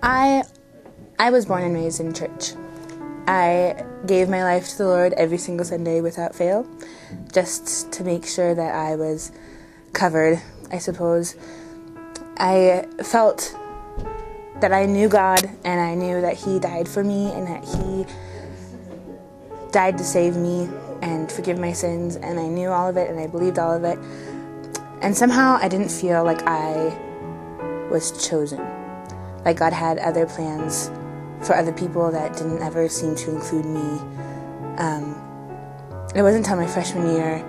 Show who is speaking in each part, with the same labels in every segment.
Speaker 1: I was born and raised in church. I gave my life to the Lord every single Sunday without fail, just to make sure that I was covered, I suppose. I felt that I knew God, and I knew that He died for me, and that He died to save me and forgive my sins, and I knew all of it, and I believed all of it. And somehow I didn't feel like I was chosen. Like God had other plans for other people that didn't ever seem to include me. It wasn't until my freshman year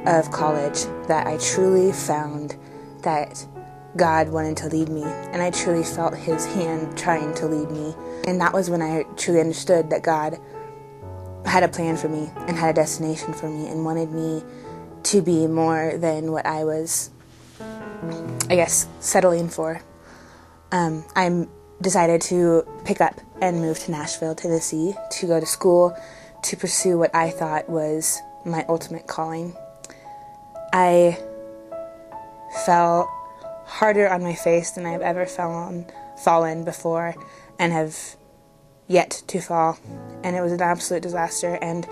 Speaker 1: of college that I truly found that God wanted to lead me, and I truly felt His hand trying to lead me. And that was when I truly understood that God had a plan for me and had a destination for me and wanted me to be more than what I was, I guess, settling for. I decided to pick up and move to Nashville, Tennessee, to go to school, to pursue what I thought was my ultimate calling. I fell harder on my face than I've ever fallen before, and have yet to fall, and it was an absolute disaster. And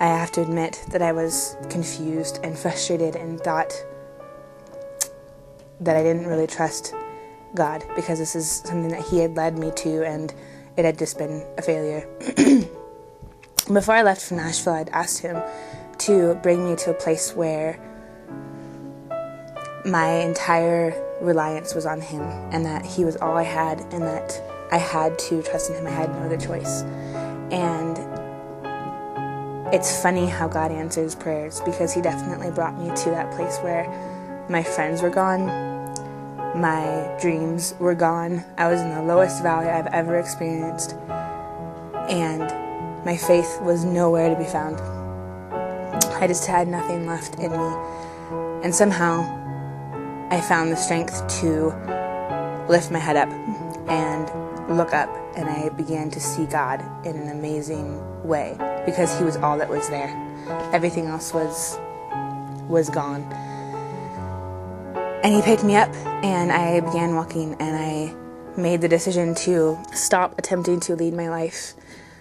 Speaker 1: I have to admit that I was confused and frustrated and thought that I didn't really trust God, because this is something that He had led me to, and it had just been a failure. Before I left for Nashville, I'd asked Him to bring me to a place where my entire reliance was on Him, and that He was all I had, and that I had to trust in Him. I had no other choice. And it's funny how God answers prayers, because He definitely brought me to that place where my friends were gone, my dreams were gone. I was in the lowest valley I've ever experienced, and my faith was nowhere to be found. I just had nothing left in me, and somehow I found the strength to lift my head up and look up, and I began to see God in an amazing way, because He was all that was there. Everything else was gone. And He picked me up, and I began walking, and I made the decision to stop attempting to lead my life,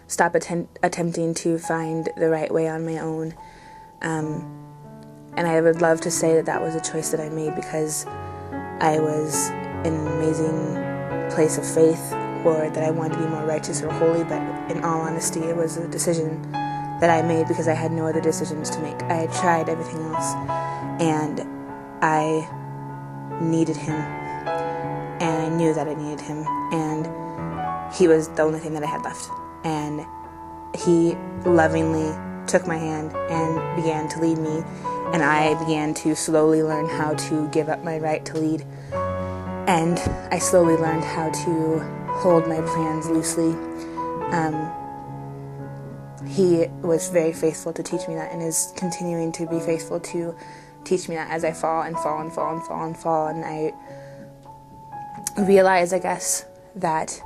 Speaker 1: stop attempting to find the right way on my own. And I would love to say that that was a choice that I made because I was in an amazing place of faith, or that I wanted to be more righteous or holy, but in all honesty, it was a decision that I made because I had no other decisions to make. I had tried everything else, and I needed Him, and I knew that I needed Him, and He was the only thing that I had left. And He lovingly took my hand and began to lead me, and I began to slowly learn how to give up my right to lead, and I slowly learned how to hold my plans loosely. He was very faithful to teach me that, and is continuing to be faithful to teach me that as I fall and fall and fall and fall and fall. And I realize, I guess, that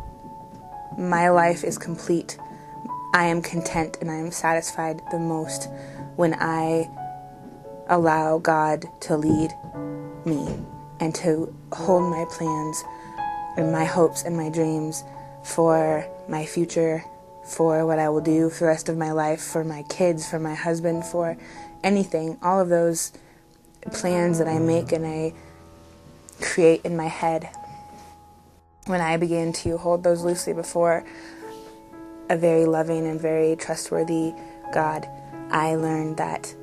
Speaker 1: my life is complete. I am content and I am satisfied the most when I allow God to lead me and to hold my plans and my hopes and my dreams for my future, for what I will do for the rest of my life, for my kids, for my husband, for anything. All of those plans that I make and I create in my head, when I begin to hold those loosely before a very loving and very trustworthy God, I learned that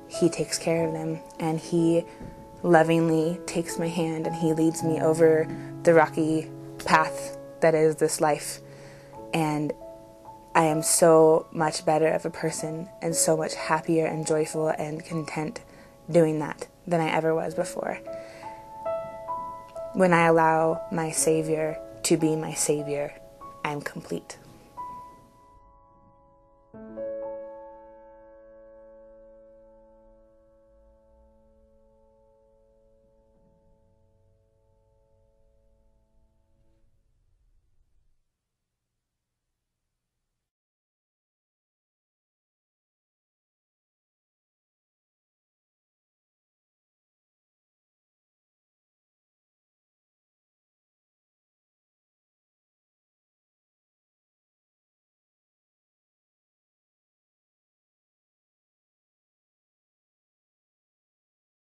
Speaker 1: He takes care of them, and He lovingly takes my hand and He leads me over the rocky path that is this life. And I am so much better of a person and so much happier and joyful and content doing that than I ever was before. When I allow my Savior to be my Savior, I'm complete.